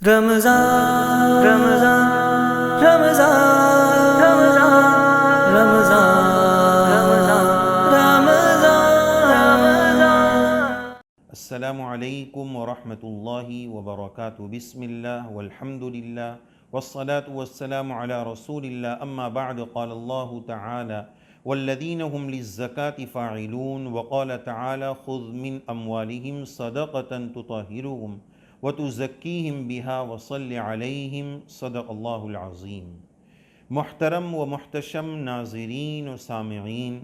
رمضان رمضان رمضان رمضان رمضان رمضان۔ السلام علیکم ورحمۃ اللہ وبرکاتہ۔ بسم اللہ والحمد للہ والصلاة والسلام علی رسول اللہ، اما بعد، قال اللہ تعالی والذین هم للزکاة فاعلون، وقال تعالی خذ من اموالہم صدقة تطہرہم وتزکیہم بہا وصل علیہم، صدق اللہ العظیم۔ محترم و محتشم ناظرین و سامعین،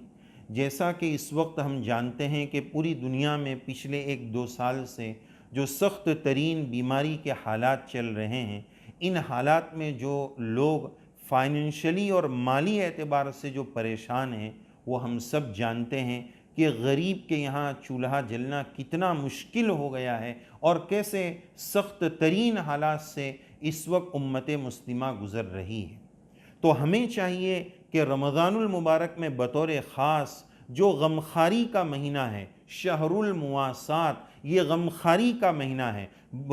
جیسا کہ اس وقت ہم جانتے ہیں کہ پوری دنیا میں پچھلے 1-2 سال سے جو سخت ترین بیماری کے حالات چل رہے ہیں، ان حالات میں جو لوگ فائنینشلی اور مالی اعتبار سے جو پریشان ہیں، وہ ہم سب جانتے ہیں کہ غریب کے یہاں چولہا جلنا کتنا مشکل ہو گیا ہے اور کیسے سخت ترین حالات سے اس وقت امت مسلمہ گزر رہی ہے۔ تو ہمیں چاہیے کہ رمضان المبارک میں بطور خاص جو غمخواری کا مہینہ ہے، شہر المواسات، یہ غمخواری کا مہینہ ہے۔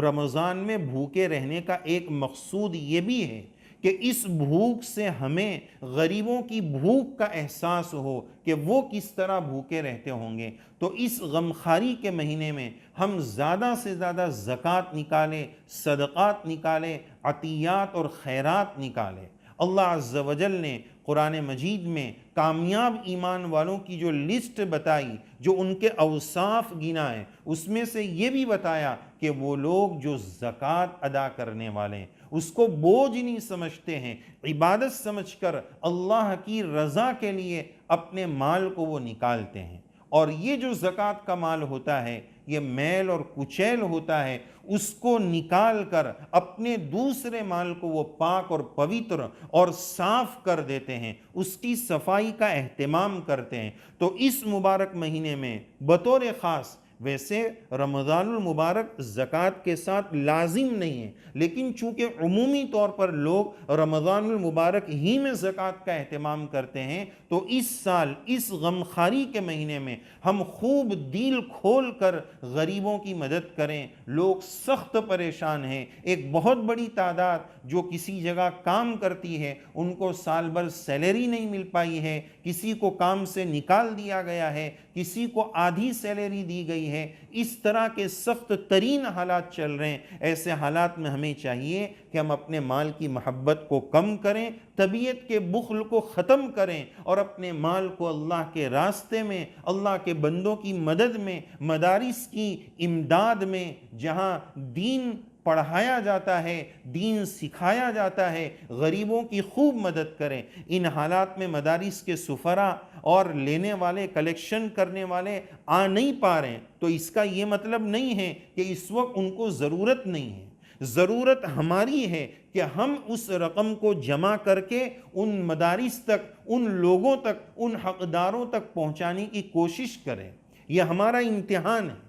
رمضان میں بھوکے رہنے کا ایک مقصود یہ بھی ہے کہ اس بھوک سے ہمیں غریبوں کی بھوک کا احساس ہو کہ وہ کس طرح بھوکے رہتے ہوں گے۔ تو اس غمخواری کے مہینے میں ہم زیادہ سے زیادہ زکوٰۃ نکالیں، صدقات نکالیں، عطیات اور خیرات نکالیں۔ اللہ عز و جل نے قرآن مجید میں کامیاب ایمان والوں کی جو لسٹ بتائی، جو ان کے اوصاف گنائے، اس میں سے یہ بھی بتایا کہ وہ لوگ جو زکوٰۃ ادا کرنے والے ہیں، اس کو بوجھ نہیں سمجھتے ہیں، عبادت سمجھ کر اللہ کی رضا کے لیے اپنے مال کو وہ نکالتے ہیں۔ اور یہ جو زکوٰۃ کا مال ہوتا ہے، یہ میل اور کچیل ہوتا ہے، اس کو نکال کر اپنے دوسرے مال کو وہ پاک اور پوتر اور صاف کر دیتے ہیں، اس کی صفائی کا اہتمام کرتے ہیں۔ تو اس مبارک مہینے میں بطور خاص، ویسے رمضان المبارک زکوٰۃ کے ساتھ لازم نہیں ہے، لیکن چونکہ عمومی طور پر لوگ رمضان المبارک ہی میں زکوٰۃ کا اہتمام کرتے ہیں، تو اس سال اس غمخواری کے مہینے میں ہم خوب دل کھول کر غریبوں کی مدد کریں۔ لوگ سخت پریشان ہیں، ایک بہت بڑی تعداد جو کسی جگہ کام کرتی ہے، ان کو سال بھر سیلری نہیں مل پائی ہے، کسی کو کام سے نکال دیا گیا ہے، کسی کو آدھی سیلری دی گئی ہے، اس طرح کے سخت ترین حالات چل رہے ہیں۔ ایسے حالات میں ہمیں چاہیے کہ ہم اپنے مال کی محبت کو کم کریں، طبیعت کے بخل کو ختم کریں اور اپنے مال کو اللہ کے راستے میں، اللہ کے بندوں کی مدد میں، مدارس کی امداد میں، جہاں دین پڑھایا جاتا ہے، دین سکھایا جاتا ہے، غریبوں کی خوب مدد کریں۔ ان حالات میں مدارس کے سفراء اور لینے والے، کلیکشن کرنے والے آ نہیں پا رہے ہیں، تو اس کا یہ مطلب نہیں ہے کہ اس وقت ان کو ضرورت نہیں ہے۔ ضرورت ہماری ہے کہ ہم اس رقم کو جمع کر کے ان مدارس تک، ان لوگوں تک، ان حقداروں تک پہنچانے کی کوشش کریں۔ یہ ہمارا امتحان ہے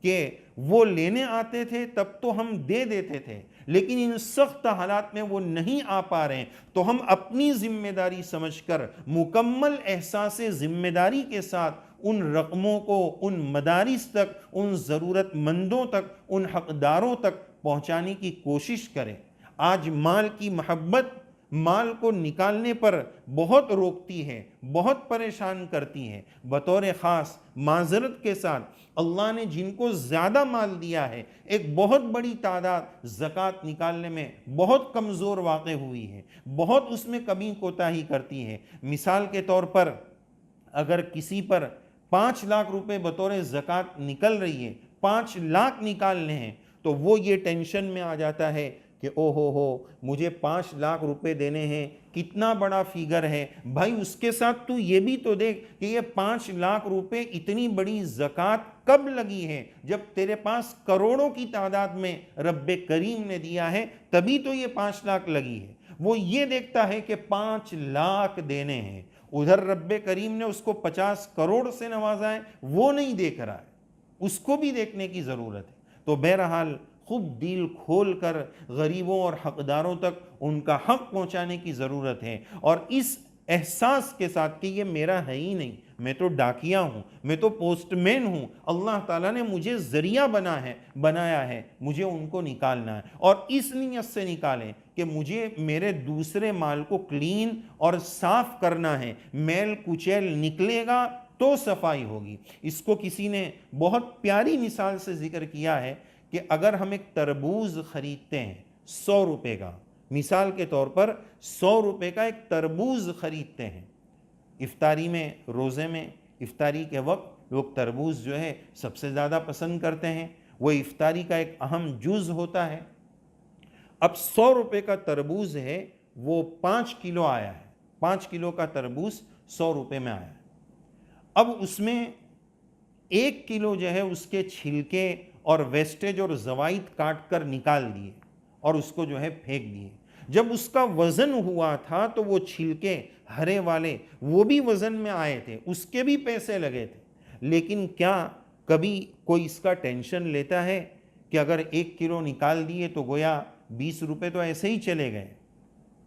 کہ وہ لینے آتے تھے تب تو ہم دے دیتے تھے، لیکن ان سخت حالات میں وہ نہیں آ پا رہے ہیں، تو ہم اپنی ذمہ داری سمجھ کر مکمل احساس ذمہ داری کے ساتھ ان رقموں کو ان مدارس تک، ان ضرورت مندوں تک، ان حقداروں تک پہنچانے کی کوشش کریں۔ آج مال کی محبت مال کو نکالنے پر بہت روکتی ہے، بہت پریشان کرتی ہے۔ بطور خاص معذرت کے ساتھ، اللہ نے جن کو زیادہ مال دیا ہے، ایک بہت بڑی تعداد زکوٰۃ نکالنے میں بہت کمزور واقع ہوئی ہے، بہت اس میں کمی کوتاہی کرتی ہے۔ مثال کے طور پر اگر کسی پر 5 لاکھ روپے بطور زکوٰۃ نکل رہی ہے، 5 لاکھ نکالنے ہیں، تو وہ یہ ٹینشن میں آ جاتا ہے کہ او ہو مجھے 5 لاکھ روپے دینے ہیں، کتنا بڑا فیگر ہے۔ بھائی اس کے ساتھ تو یہ بھی تو دیکھ کہ یہ 5 لاکھ روپے اتنی بڑی زکوٰۃ کب لگی ہے؟ جب تیرے پاس کروڑوں کی تعداد میں رب کریم نے دیا ہے، تبھی تو یہ 5 لاکھ لگی ہے۔ وہ یہ دیکھتا ہے کہ 5 لاکھ دینے ہیں، ادھر رب کریم نے اس کو 50 کروڑ سے نوازا ہے، وہ نہیں دیکھ رہا ہے، اس کو بھی دیکھنے کی ضرورت ہے۔ تو بہرحال خوب دل کھول کر غریبوں اور حقداروں تک ان کا حق پہنچانے کی ضرورت ہے، اور اس احساس کے ساتھ کہ یہ میرا ہے ہی نہیں، میں تو ڈاکیا ہوں، میں تو پوسٹ مین ہوں، اللہ تعالیٰ نے مجھے ذریعہ بنایا ہے، مجھے ان کو نکالنا ہے، اور اس نیت سے نکالیں کہ مجھے میرے دوسرے مال کو کلین اور صاف کرنا ہے، میل کچیل نکلے گا تو صفائی ہوگی۔ اس کو کسی نے بہت پیاری مثال سے ذکر کیا ہے کہ اگر ہم ایک تربوز خریدتے ہیں 100 روپے کا، مثال کے طور پر 100 روپے کا ایک تربوز خریدتے ہیں، افطاری میں، روزے میں افطاری کے وقت لوگ تربوز جو ہے سب سے زیادہ پسند کرتے ہیں، وہ افطاری کا ایک اہم جز ہوتا ہے۔ اب 100 روپے کا تربوز ہے، وہ 5 کلو آیا ہے، 5 کلو کا تربوز 100 روپے میں آیا ہے۔ اب اس میں 1 کلو جو ہے اس کے چھلکے اور ویسٹیج اور زوائد کاٹ کر نکال دیے اور اس کو جو ہے پھینک دیے۔ جب اس کا وزن ہوا تھا تو وہ چھلکے ہرے والے وہ بھی وزن میں آئے تھے، اس کے بھی پیسے لگے تھے، لیکن کیا کبھی کوئی اس کا ٹینشن لیتا ہے کہ اگر 1 کلو نکال دیے تو گویا 20 روپے تو ایسے ہی چلے گئے،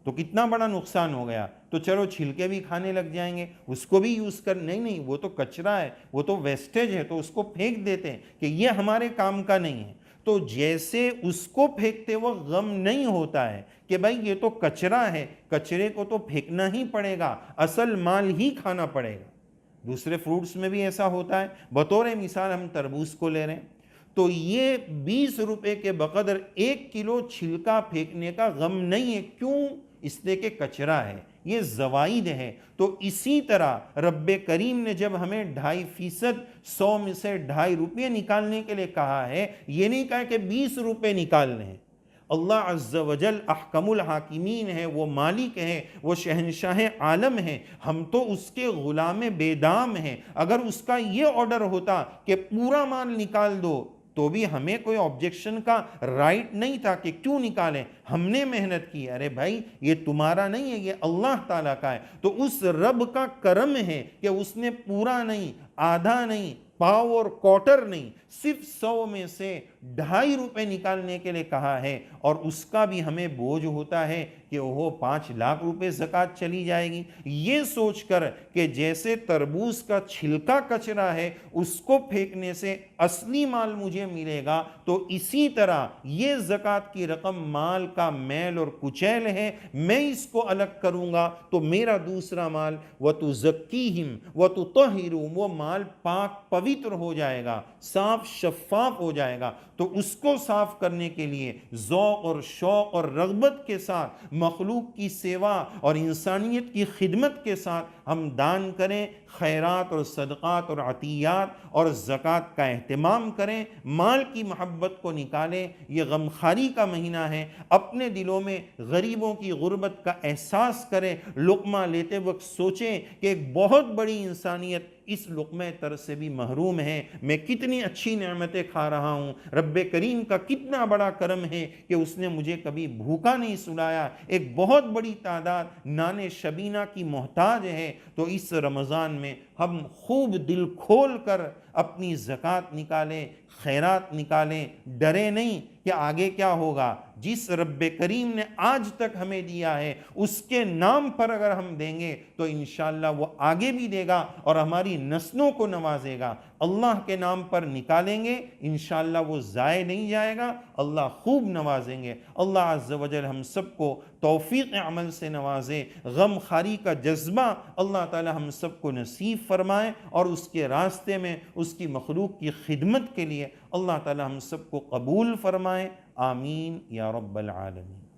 تو کتنا بڑا نقصان ہو گیا، تو چلو چھلکے بھی کھانے لگ جائیں گے، اس کو بھی یوز کر، نہیں وہ تو کچرا ہے، وہ تو ویسٹیج ہے، تو اس کو پھینک دیتے ہیں کہ یہ ہمارے کام کا نہیں ہے۔ تو جیسے اس کو پھینکتے وقت غم نہیں ہوتا ہے کہ بھائی یہ تو کچرا ہے، کچرے کو تو پھینکنا ہی پڑے گا، اصل مال ہی کھانا پڑے گا۔ دوسرے فروٹس میں بھی ایسا ہوتا ہے، بطور مثال ہم تربوز کو لے رہے ہیں، تو یہ 20 روپے کے بقدر 1 کلو چھلکا پھینکنے کا غم نہیں ہے، کیوں؟ اس لیے کہ کچرا ہے، یہ زوائد ہے۔ تو اسی طرح رب کریم نے جب ہمیں 2.5% 100 میں سے 2.5 روپے نکالنے کے لیے کہا ہے، یہ نہیں کہا کہ 20 روپے نکالنے ہیں۔ اللہ عز و جل احکم الحاکمین ہے، وہ مالک ہے، وہ شہنشاہ عالم ہے، ہم تو اس کے غلام بے دام ہیں۔ اگر اس کا یہ آرڈر ہوتا کہ پورا مال نکال دو تو بھی ہمیں کوئی آبجیکشن کا رائٹ نہیں تھا کہ کیوں نکالیں، ہم نے محنت کی۔ ارے بھائی یہ تمہارا نہیں ہے، یہ اللہ تعالیٰ کا ہے۔ تو اس رب کا کرم ہے کہ اس نے پورا نہیں، آدھا نہیں، پاؤ اور کوٹر نہیں، صرف 100 میں سے 2.5 روپے نکالنے کے لیے کہا ہے، اور اس کا بھی ہمیں بوجھ ہوتا ہے کہ وہ 5 لاکھ روپے زکوٰۃ چلی جائے گی۔ یہ سوچ کر کہ جیسے تربوز کا چھلکا کچرا ہے، اس کو پھینکنے سے اصلی مال مجھے ملے گا، تو اسی طرح یہ زکوٰۃ کی رقم مال کا میل اور کچیل ہے، میں اس کو الگ کروں گا تو میرا دوسرا مال وَتُزَكِّيهِمْ وَتُطَهِّرُهُمْ، وہ مال پاک پوتر ہو جائے گا، صاف شفاف ہو جائے گا۔ تو اس کو صاف کرنے کے لیے ذوق اور شوق اور رغبت کے ساتھ مخلوق کی سیوا اور انسانیت کی خدمت کے ساتھ ہم دان کریں، خیرات اور صدقات اور عطیات اور زکوٰۃ کا اہتمام کریں، مال کی محبت کو نکالیں۔ یہ غمخواری کا مہینہ ہے، اپنے دلوں میں غریبوں کی غربت کا احساس کریں، لقمہ لیتے وقت سوچیں کہ ایک بہت بڑی انسانیت اس لقمہ تر سے بھی محروم ہے، میں کتنی اچھی نعمتیں کھا رہا ہوں، رب کریم کا کتنا بڑا کرم ہے کہ اس نے مجھے کبھی بھوکا نہیں سلایا۔ ایک بہت بڑی تعداد نان شبینہ کی محتاج ہے، تو اس رمضان میں ہم خوب دل کھول کر اپنی زکوٰۃ نکالیں، خیرات نکالیں، ڈرے نہیں کہ آگے کیا ہوگا۔ جس رب کریم نے آج تک ہمیں دیا ہے اس کے نام پر اگر ہم دیں گے تو انشاءاللہ وہ آگے بھی دے گا اور ہماری نسلوں کو نوازے گا۔ اللہ کے نام پر نکالیں گے انشاءاللہ وہ ضائع نہیں جائے گا، اللہ خوب نوازیں گے۔ اللہ عز و جل ہم سب کو توفیق عمل سے نوازے، غم خاری کا جذبہ اللہ تعالی ہم سب کو نصیب فرمائے، اور اس کے راستے میں اس کی مخلوق کی خدمت کے لیے اللہ تعالی ہم سب کو قبول فرمائے۔ آمین یا رب العالمین۔